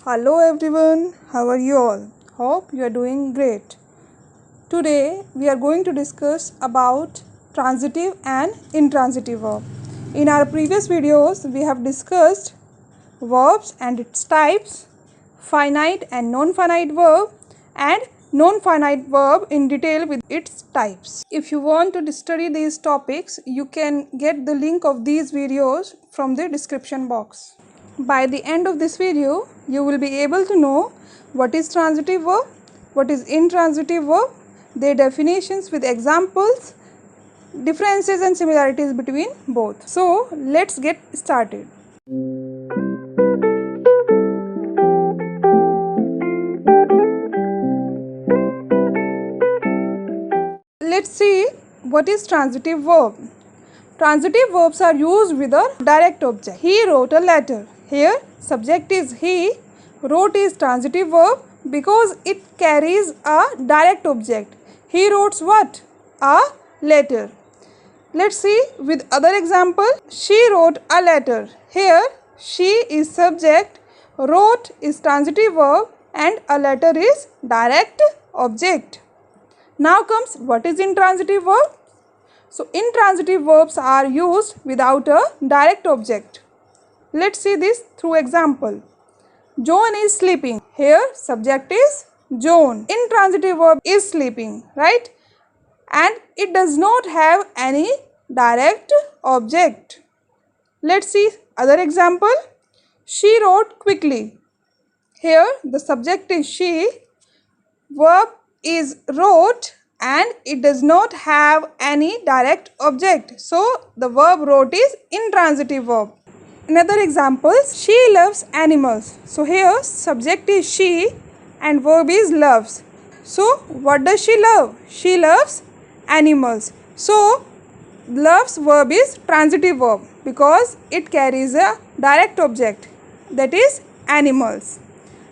Hello everyone, how are you all? Hope you are doing great. Today we are going to discuss about transitive and intransitive verb. In our previous videos we have discussed verbs and its types, finite and non-finite verb, and non-finite verb in detail with its types. If you want to study these topics, you can get the link of these videos from the description box. By the end of this video, you will be able to know what is transitive verb, what is intransitive verb, their definitions with examples, differences and similarities between both. So, let's get started. Let's see what is transitive verb. Transitive verbs are used with a direct object. He wrote a letter. Here, subject is he. Wrote is transitive verb because it carries a direct object. He wrote what? A letter. Let's see with other example. She wrote a letter. Here, she is subject. Wrote is transitive verb and a letter is direct object. Now comes what is intransitive verb. So, intransitive verbs are used without a direct object. Let's see this through example. John is sleeping. Here, subject is John. Intransitive verb is sleeping, right? And it does not have any direct object. Let's see other example. She wrote quickly. Here, the subject is she. Verb is wrote and it does not have any direct object. So, the verb wrote is intransitive verb. Another example, she loves animals. So, here subject is she and verb is loves. So, what does she love? She loves animals. So, loves verb is transitive verb because it carries a direct object, that is animals.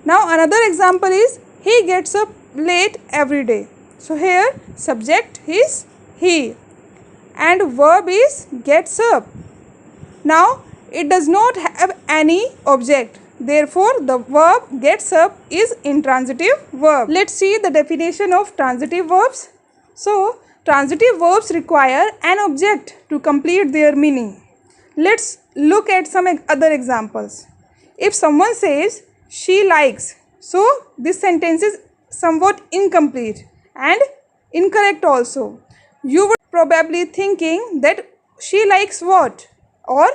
Now, another example is he gets up late every day. So, here subject is he and verb is gets up. Now, it does not have any object. Therefore, the verb gets up is intransitive verb. Let's see the definition of transitive verbs. So, transitive verbs require an object to complete their meaning. Let's look at some other examples. If someone says she likes, so this sentence is somewhat incomplete and incorrect also. You would probably thinking that she likes what or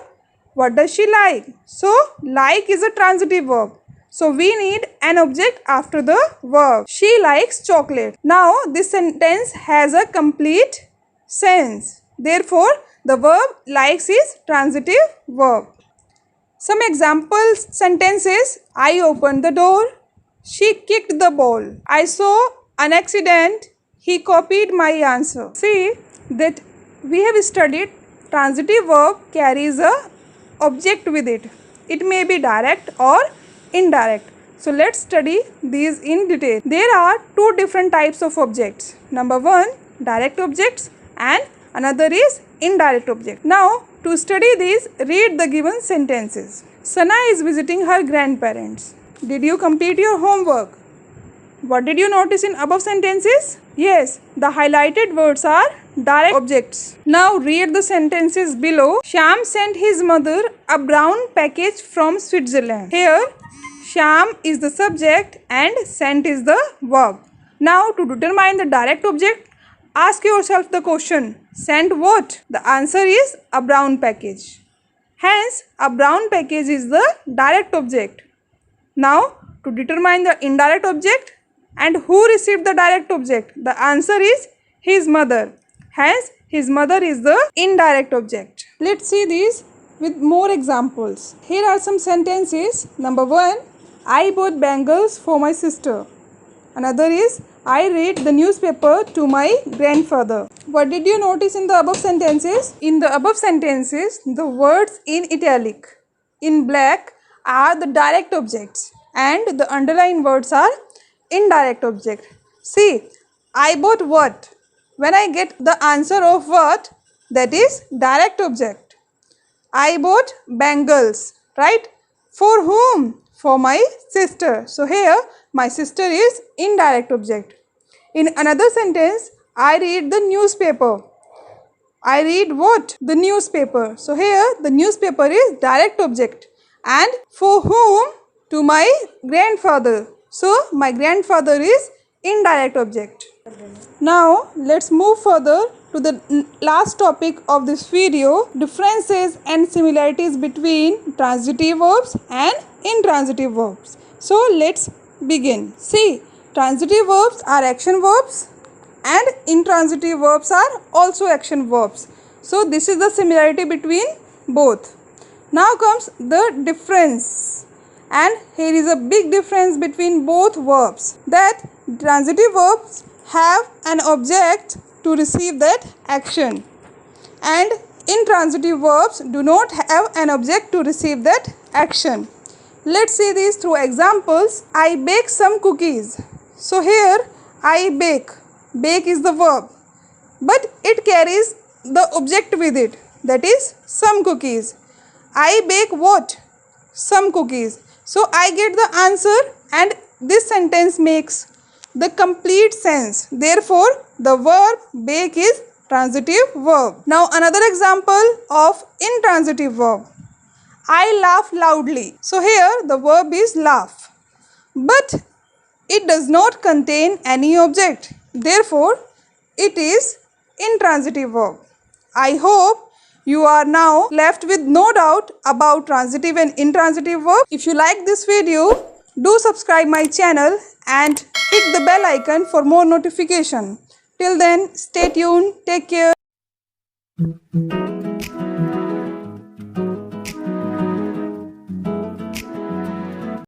what does she like? So, like is a transitive verb. So, we need an object after the verb. She likes chocolate. Now, this sentence has a complete sense. Therefore, the verb likes is transitive verb. Some example sentences. I opened the door. She kicked the ball. I saw an accident. He copied my answer. See that we have studied transitive verb carries a object with it. It may be direct or indirect. So, let's study these in detail. There are two different types of objects. Number one, direct objects and another is indirect object. Now, to study these, read the given sentences. Sana is visiting her grandparents. Did you complete your homework? What did you notice in above sentences? Yes, the highlighted words are direct objects. Now read the sentences below. Shyam sent his mother a brown package from Switzerland. Here, Shyam is the subject and sent is the verb. Now to determine the direct object, ask yourself the question, sent what? The answer is a brown package. Hence, a brown package is the direct object. Now, to determine the indirect object and who received the direct object, the answer is his mother. Hence, his mother is the indirect object. Let's see these with more examples. Here are some sentences. Number one, I bought bangles for my sister. Another is, I read the newspaper to my grandfather. What did you notice in the above sentences? In the above sentences, the words in italic, in black are the direct objects and the underlined words are indirect object. See, I bought what? When I get the answer of what, that is direct object. I bought bangles, right? For whom? for my sister. So here my sister is indirect object. In another sentence, I read the newspaper. I read what? The newspaper. So here the newspaper is direct object. And for whom? To my grandfather. So my grandfather is indirect object. Now let's move further to the last topic of this video, differences and similarities between transitive verbs and intransitive verbs. So let's begin. See, transitive verbs are action verbs and intransitive verbs are also action verbs. So this is the similarity between both. Now comes the difference, and here is a big difference between both verbs, that transitive verbs have an object to receive that action and intransitive verbs do not have an object to receive that action. Let's see this through examples. I bake some cookies. So here I bake. Bake is the verb, but it carries the object with it, that is some cookies. I bake what? Some cookies. So I get the answer and this sentence makes the complete sense. Therefore, the verb bake is transitive verb. Now another example of intransitive verb. I laugh loudly. So here the verb is laugh, but it does not contain any object. Therefore, it is intransitive verb. I hope you are now left with no doubt about transitive and intransitive verb. If you like this video, do subscribe my channel and hit the bell icon for more notification. Till then, stay tuned. Take care.